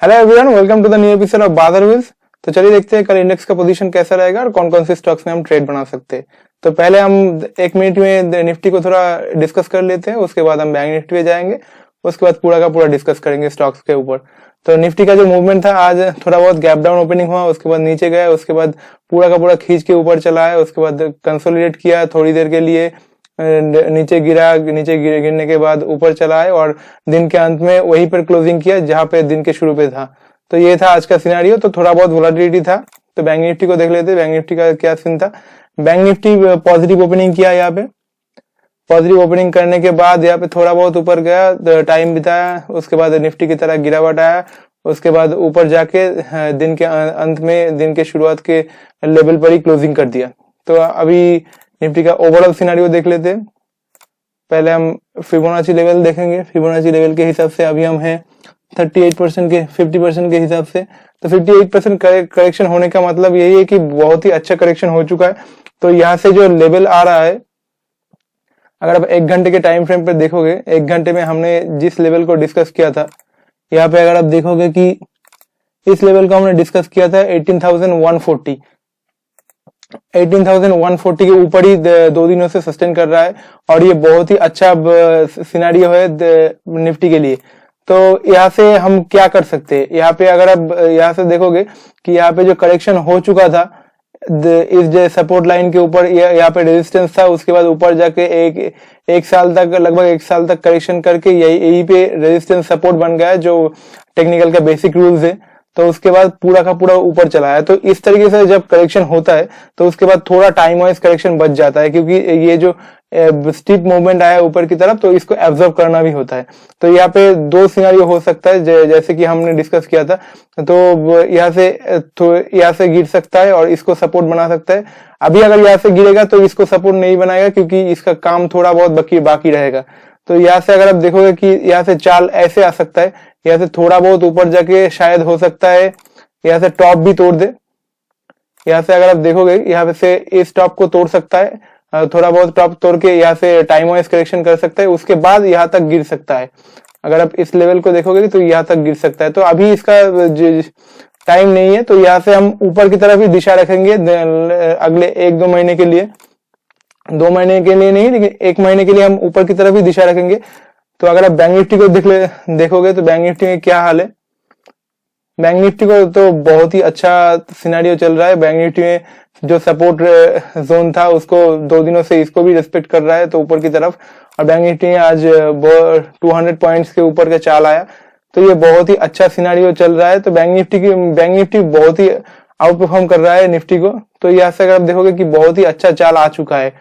Hello everyone, welcome to the new episode of बादर wheels. तो चलिए देखते हैं कल इंडेक्स का पोजीशन कैसा रहेगा और कौन कौन से स्टॉक्स में हम ट्रेड बना सकते हैं। तो पहले हम 1 मिनट में निफ्टी को थोड़ा डिस्कस कर लेते हैं, उसके बाद हम बैंक निफ्टी पे जाएंगे, उसके बाद पूरा का पूरा डिस्कस करेंगे स्टॉक्स के ऊपर। तो निफ्टी का जो मूवमेंट था, आज थोड़ा बहुत गैप डाउन ओपनिंग हुआ, उसके बाद नीचे गया, उसके बाद पूरा का पूरा खींच के ऊपर चला है, उसके बाद कंसोलिडेट किया थोड़ी देर के लिए, नीचे गिरा, गिरने के बाद ऊपर चला है और दिन के अंत में वहीं पर क्लोजिंग किया जहां पे दिन के शुरू पे था। तो ये था आज का सिनेरियो। तो थोड़ा बहुत वोलेटिलिटी था। तो बैंक निफ्टी को देख लेते हैं, बैंक निफ्टी का क्या सीन था। बैंक निफ्टी पॉजिटिव ओपनिंग किया, यहाँ पे पॉजिटिव ओपनिंग करने के बाद यहाँ पे थोड़ा बहुत ऊपर गया, टाइम बिताया, उसके बाद निफ्टी की तरह गिरावट आया, उसके बाद ऊपर जाके दिन के अंत में दिन के शुरुआत के लेवल पर ही क्लोजिंग कर दिया। तो अभी निफ्टी का ओवरऑल सिनेरियो देख लेते हैं। पहले हम फिबोनाची लेवल देखेंगे। फिबोनाची लेवल के हिसाब से अभी हम हैं 38% के 50% के हिसाब से। तो 58% करेक्शन होने का मतलब यही है कि बहुत ही अच्छा करेक्शन हो चुका है। तो यहाँ से जो लेवल आ रहा है, अगर आप 1 घंटे के टाइम फ्रेम पर देखोगे, 1 घंटे में हमने जिस लेवल को डिस्कस किया था, यहाँ पे अगर आप देखोगे कि इस लेवल को हमने डिस्कस किया था 18,140 के ऊपर ही 2 दिनों से सस्टेन कर रहा है और ये बहुत ही अच्छा सिनेरियो है निफ्टी के लिए। तो यहाँ से हम क्या कर सकते हैं, यहाँ पे अगर आप यहाँ से देखोगे कि यहाँ पे जो करेक्शन हो चुका था, इस जो सपोर्ट लाइन के ऊपर यहाँ पे रेजिस्टेंस था, उसके बाद ऊपर जाके एक साल तक, लगभग 1 साल तक करेक्शन करके यही पे रेजिस्टेंस सपोर्ट बन गया है, जो टेक्निकल का बेसिक रूल्स है। तो उसके बाद पूरा का पूरा ऊपर चला है। तो इस तरीके से जब करेक्शन होता है तो उसके बाद थोड़ा टाइम वाइज करेक्शन बच जाता है, क्योंकि ये जो स्टीप मूवमेंट आया ऊपर की तरफ, तो इसको एब्जॉर्ब करना भी होता है। तो यहाँ पे 2 सिनेरियो हो सकता है, जैसे कि हमने डिस्कस किया था। तो यहाँ से गिर सकता है और इसको सपोर्ट बना सकता है। अभी अगर यहाँ से गिरेगा तो इसको सपोर्ट नहीं बनाएगा, क्योंकि इसका काम थोड़ा बहुत बाकी रहेगा। तो यहाँ से अगर आप देखोगे कि यहाँ से चाल ऐसे आ सकता है, यहाँ से थोड़ा बहुत ऊपर जाके शायद हो सकता है यहाँ से टॉप भी तोड़ दे। यहाँ से अगर आप देखोगे, यहाँ से इस टॉप को तोड़ सकता है, थोड़ा बहुत टॉप तोड़ के यहाँ से टाइम वाइज करेक्शन कर सकता है, उसके बाद यहाँ तक गिर सकता है। अगर आप इस लेवल को देखोगे तो यहाँ तक गिर सकता है। तो अभी इसका टाइम नहीं है, तो यहाँ से हम ऊपर की तरफ ही दिशा रखेंगे अगले 1-2 महीने के लिए। 2 महीने के लिए नहीं, लेकिन 1 महीने के लिए हम ऊपर की तरफ ही दिशा रखेंगे। तो अगर आप बैंक निफ्टी को देखोगे तो बैंक निफ्टी में क्या हाल है। बैंक निफ्टी को तो बहुत ही अच्छा सिनेरियो चल रहा है। बैंक निफ्टी में जो सपोर्ट जोन था, उसको 2 दिनों से इसको भी रिस्पेक्ट कर रहा है, तो ऊपर की तरफ। और बैंक निफ्टी में आज 200 पॉइंट्स के ऊपर का चाल आया। तो ये बहुत ही अच्छा सिनेरियो चल रहा है। तो बैंक निफ्टी बहुत ही आउट परफॉर्म कर रहा है निफ्टी को। तो यहाँ से अगर आप देखोगे कि बहुत ही अच्छा चाल आ चुका है,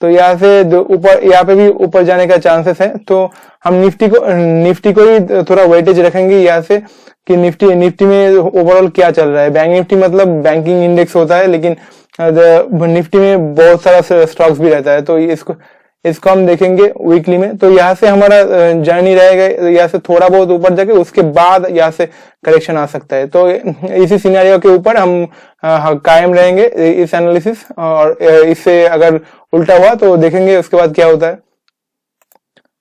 तो यहाँ से ऊपर, यहाँ पे भी ऊपर जाने का चांसेस है। तो हम निफ्टी को ही थोड़ा वेटेज रखेंगे यहाँ से, कि निफ्टी में ओवरऑल क्या चल रहा है। बैंक निफ्टी मतलब बैंकिंग इंडेक्स होता है, लेकिन निफ्टी में बहुत सारा स्टॉक्स भी रहता है। तो इसको हम देखेंगे वीकली में। तो यहाँ से हमारा जर्नी रहेगा, यहाँ से थोड़ा बहुत ऊपर जाके उसके बाद यहाँ से करेक्शन आ सकता है। तो इसी सिनेरियो के ऊपर हम कायम रहेंगे इस एनालिसिस, और इससे अगर उल्टा हुआ तो देखेंगे उसके बाद क्या होता है।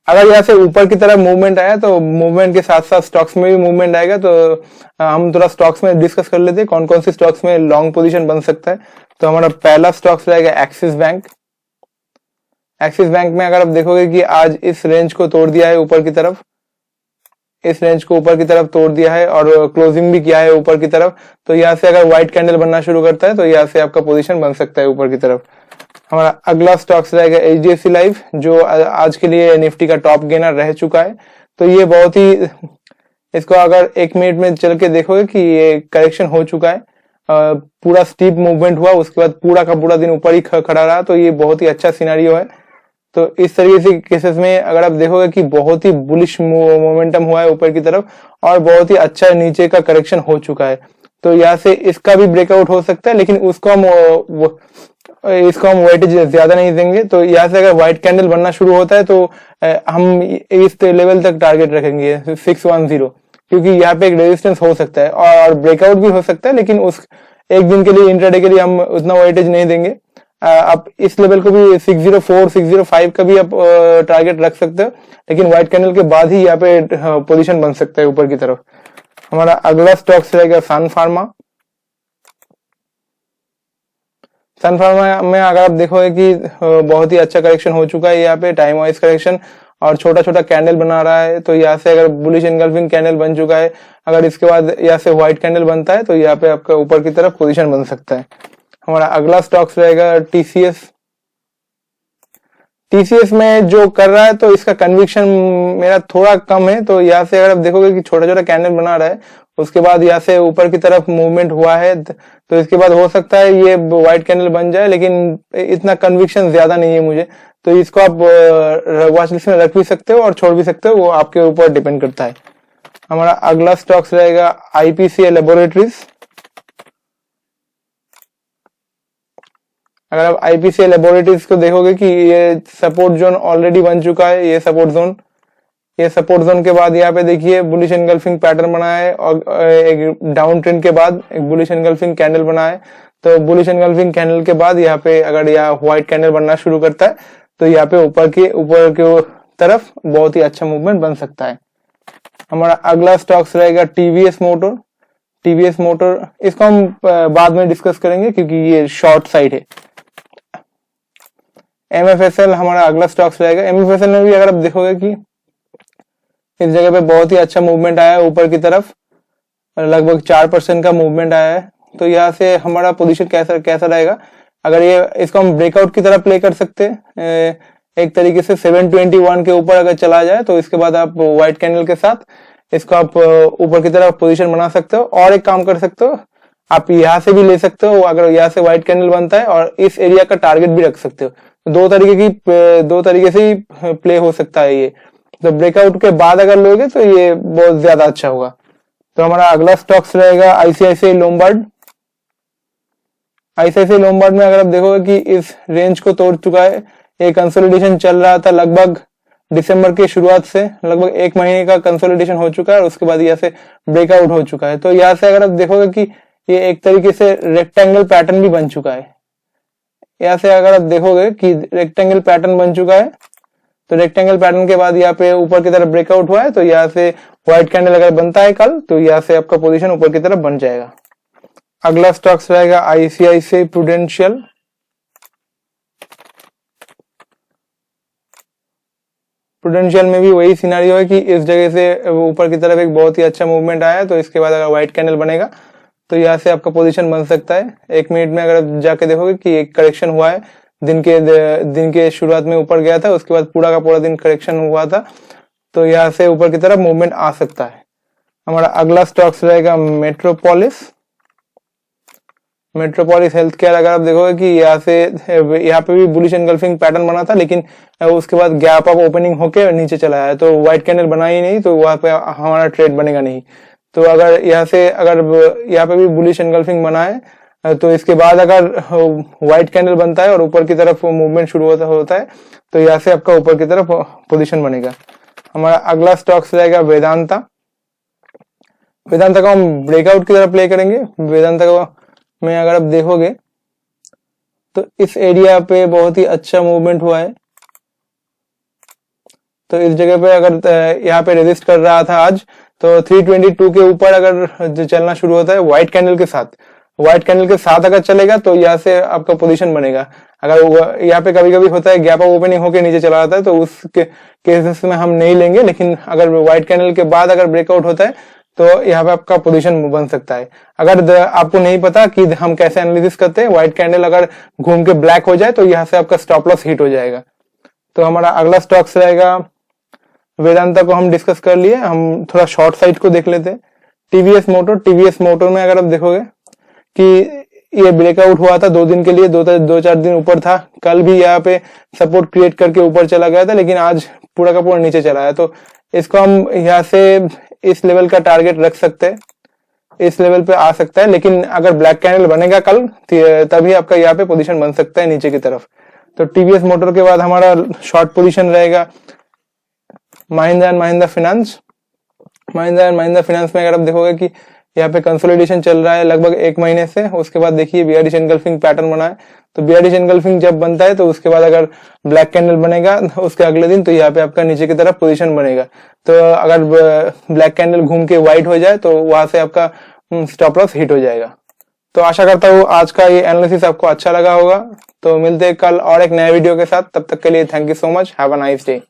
अगर यहाँ से ऊपर की तरफ मूवमेंट आया, तो मूवमेंट के साथ साथ स्टॉक्स में भी मूवमेंट आएगा। तो हम थोड़ा स्टॉक्स में डिस्कस कर लेते हैं कौन कौन सी स्टॉक्स में लॉन्ग पोजीशन बन सकता है। तो हमारा पहला स्टॉक्स रहेगा एक्सिस बैंक। एक्सिस बैंक में अगर आप देखोगे कि आज इस रेंज को तोड़ दिया है ऊपर की तरफ, इस रेंज को ऊपर की तरफ तोड़ दिया है और क्लोजिंग भी किया है ऊपर की तरफ। तो यहाँ से अगर व्हाइट कैंडल बनना शुरू करता है तो यहाँ से आपका पोजीशन बन सकता है ऊपर की तरफ। हमारा अगला स्टॉक्स रहेगा एचडीएफसी लाइफ, जो आज के लिए निफ्टी का टॉप गेनर रह चुका है। तो ये बहुत ही, इसको अगर 1 मिनट में चल के देखोगे कि ये करेक्शन हो चुका है, पूरा स्टीप मूवमेंट हुआ, उसके बाद पूरा का पूरा दिन ऊपर ही खड़ा रहा। तो ये बहुत ही अच्छा सिनेरियो है। तो इस तरीके से केसेस में अगर आप देखोगे कि बहुत ही बुलिश मोमेंटम हुआ है ऊपर की तरफ और बहुत ही अच्छा नीचे का करेक्शन हो चुका है। तो यहाँ से इसका भी ब्रेकआउट हो सकता है, लेकिन इसको हम वेटेज ज्यादा नहीं देंगे। तो यहाँ से अगर व्हाइट कैंडल बनना शुरू होता है तो हम इस लेवल तक टारगेट रखेंगे 610, क्योंकि यहाँ पे एक रेजिस्टेंस हो सकता है और ब्रेकआउट भी हो सकता है, लेकिन उस 1 दिन के लिए, इंट्राडे के लिए हम उतना वेटेज नहीं देंगे। आप इस लेवल को भी 604, 605 का भी आप टारगेट रख सकते हो, लेकिन व्हाइट कैंडल के बाद ही यहाँ पे पोजीशन बन सकता है ऊपर की तरफ। हमारा अगला स्टॉक्स रहेगा सन फार्मा। सन फार्मा में अगर आप देखोगे कि बहुत ही अच्छा करेक्शन हो चुका है यहाँ पे, टाइम वाइज करेक्शन, और छोटा छोटा कैंडल बना रहा है। तो यहाँ से अगर बुलिश एनगल्फिंग कैंडल बन चुका है, अगर इसके बाद यहाँ से व्हाइट कैंडल बनता है तो यहाँ पे आपका ऊपर की तरफ पोजीशन बन सकता है। हमारा अगला स्टॉक्स रहेगा टीसीएस। टीसीएस में जो कर रहा है तो इसका कन्विक्शन मेरा थोड़ा कम है। तो यहाँ से अगर आप देखोगे कि छोटा छोटा कैंडल बना रहा है, उसके बाद यहाँ से ऊपर की तरफ मूवमेंट हुआ है, तो इसके बाद हो सकता है ये व्हाइट कैंडल बन जाए, लेकिन इतना कन्विक्शन ज्यादा नहीं है मुझे। तो इसको आप वॉच लिस्ट में रख भी सकते हो और छोड़ भी सकते हो, वो आपके ऊपर डिपेंड करता है। हमारा अगला स्टॉक्स रहेगा आईपीसीए लेबोरेटरीज। अगर आप आईपीसीए लेबोरेटरीज को देखोगे कि ये सपोर्ट जोन ऑलरेडी बन चुका है, ये सपोर्ट जोन के बाद यहाँ पे देखिए बुलिश एनगल्फिंग पैटर्न बना है, और एक डाउन ट्रेंड के बाद एक बुलिश एनगल्फिंग कैंडल बना है। तो बुलिश एनगल्फिंग कैंडल के बाद यहाँ पे अगर यहाँ व्हाइट कैंडल बनना शुरू करता है तो यहाँ पे ऊपर के तरफ बहुत ही अच्छा मूवमेंट बन सकता है। हमारा अगला स्टॉक्स रहेगा टीवीएस मोटर। टीवीएस मोटर इसको हम बाद में डिस्कस करेंगे क्योंकि ये शॉर्ट साइड है। एमएफएसएल हमारा अगला स्टॉक्स रहेगा। एमएफएसएल में भी अगर आप देखोगे कि इस जगह पे बहुत ही अच्छा मूवमेंट आया है ऊपर की तरफ, लगभग 4% का मूवमेंट आया है। तो यहाँ से हमारा पोजीशन कैसा रहेगा, अगर ये इसको हम ब्रेकआउट की तरफ प्ले कर सकते हैं एक तरीके से 721 के ऊपर अगर चला जाए, तो इसके बाद आप व्हाइट कैंडल के साथ इसको आप ऊपर की तरफ पोजीशन बना सकते हो। और एक काम कर सकते हो, आप यहाँ से भी ले सकते हो, अगर यहाँ से व्हाइट कैंडल बनता है, और इस एरिया का टारगेट भी रख सकते हो। दो तरीके से ही प्ले हो सकता है ये। तो ब्रेकआउट के बाद अगर लोगे तो ये बहुत ज्यादा अच्छा होगा। तो हमारा अगला स्टॉक्स रहेगा आईसीआईसीआई लोम्बार्ड। आईसीआईसीआई लोम्बार्ड में अगर आप देखोगे कि इस रेंज को तोड़ चुका है, एक कंसोलिडेशन चल रहा था लगभग दिसंबर के शुरुआत से, लगभग 1 महीने का कंसोलिडेशन हो चुका है, और उसके बाद यहाँ से ब्रेकआउट हो चुका है। तो यहाँ से अगर आप देखोगे कि ये एक तरीके से रेक्टेंगल पैटर्न भी बन चुका है। यहाँ से अगर आप देखोगे कि रेक्टेंगल पैटर्न बन चुका है, तो रेक्टेंगल पैटर्न के बाद यहाँ पे ऊपर की तरफ ब्रेकआउट हुआ है, तो यहाँ से व्हाइट कैंडल अगर बनता है कल, तो यहाँ से आपका पोजीशन ऊपर की तरफ बन जाएगा। अगला स्टॉक्स रहेगा आईसीआईसीआई प्रूडेंशियल। प्रूडेंशियल में भी वही सिनेरियो है कि इस जगह से ऊपर की तरफ एक बहुत ही अच्छा मूवमेंट आया है, तो इसके बाद अगर व्हाइट कैंडल बनेगा तो यहाँ से आपका पोजीशन बन सकता है। 1 मिनट में अगर आप जाके देखोगे कि एक करेक्शन हुआ है, दिन के शुरुआत में ऊपर गया था, उसके बाद पूरा का पूरा दिन करेक्शन हुआ था, तो यहाँ से ऊपर की तरफ मूवमेंट आ सकता है। हमारा अगला स्टॉक्स रहेगा मेट्रोपोलिस। Metropolis health care. अगर आप देखोगे कि यहाँ पे भी बुलिश एनगल्फिंग पैटर्न बना था, लेकिन उसके बाद गैप अप ओपनिंग होके नीचे चला है, तो व्हाइट कैंडल बना ही नहीं, तो वहां पे हमारा ट्रेड बनेगा नहीं। तो अगर यहाँ पे भी बुलिश एनगल्फिंग बना है, तो इसके बाद अगर व्हाइट कैंडल बनता है और ऊपर की तरफ मूवमेंट शुरू होता है, तो यहाँ से आपका ऊपर की तरफ पोजीशन बनेगा। हमारा अगला स्टॉक्स रहेगा वेदांता। वेदांता को हम ब्रेकआउट की तरफ प्ले करेंगे। वेदांता को में अगर आप देखोगे तो इस एरिया पे बहुत ही अच्छा मूवमेंट हुआ है। तो इस जगह पे अगर यहाँ पे रेजिस्ट कर रहा था आज, तो 322 के ऊपर अगर चलना शुरू होता है व्हाइट कैंडल के साथ अगर चलेगा, तो यहाँ से आपका पोजीशन बनेगा। अगर यहाँ पे कभी कभी होता है गैप अप ओपनिंग होके नीचे चला जाता है, तो उस केसेस में हम नहीं लेंगे, लेकिन अगर व्हाइट कैंडल के बाद अगर ब्रेकआउट होता है तो यहाँ पे आपका पोजीशन बन सकता है। अगर आपको नहीं पता कि हम कैसे एनालिसिस करते हैं, व्हाइट कैंडल अगर घूम के ब्लैक हो जाए, तो यहाँ से आपका स्टॉप लॉस हिट हो जाएगा। तो हमारा अगला स्टॉक्स रहेगा वेदांता को हम डिस्कस कर लिए। हम थोड़ा शॉर्ट साइड को देख लेते हैं। टीवीएस मोटर में अगर आप देखोगे कि ये ब्रेकआउट हुआ था 2 दिन के लिए, 2-4 दिन ऊपर था। कल भी यहाँ पे सपोर्ट क्रिएट करके ऊपर चला गया था, लेकिन आज पूरा का पूरा नीचे चला है। तो इसको हम यहाँ से इस लेवल का टारगेट रख सकते हैं, इस लेवल पे आ सकता है, लेकिन अगर ब्लैक कैंडल बनेगा कल, तभी आपका यहाँ पे पोजीशन बन सकता है नीचे की तरफ। तो टीवीएस मोटर के बाद हमारा शॉर्ट पोजीशन रहेगा Mahindra and Mahindra finance. Mahindra and Mahindra finance में अगर आप देखोगे कि यहाँ पे कंसोलिडेशन चल रहा है लगभग 1 महीने से। उसके बाद देखिए बीआरडी एनगल्फिंग पैटर्न बना है, तो बीआरडी एनगल्फिंग जब बनता है तो उसके बाद अगर ब्लैक कैंडल बनेगा उसके अगले दिन, तो यहाँ पे आपका नीचे की तरफ पोजीशन बनेगा। तो अगर ब्लैक कैंडल घूम के व्हाइट हो जाए तो वहां से आपका स्टॉप लॉस हिट हो जाएगा। तो आशा करता हूँ आज का ये एनालिसिस आपको अच्छा लगा होगा। तो मिलते हैं कल और एक नए वीडियो के साथ, तब तक के लिए thank you so much, have a nice day.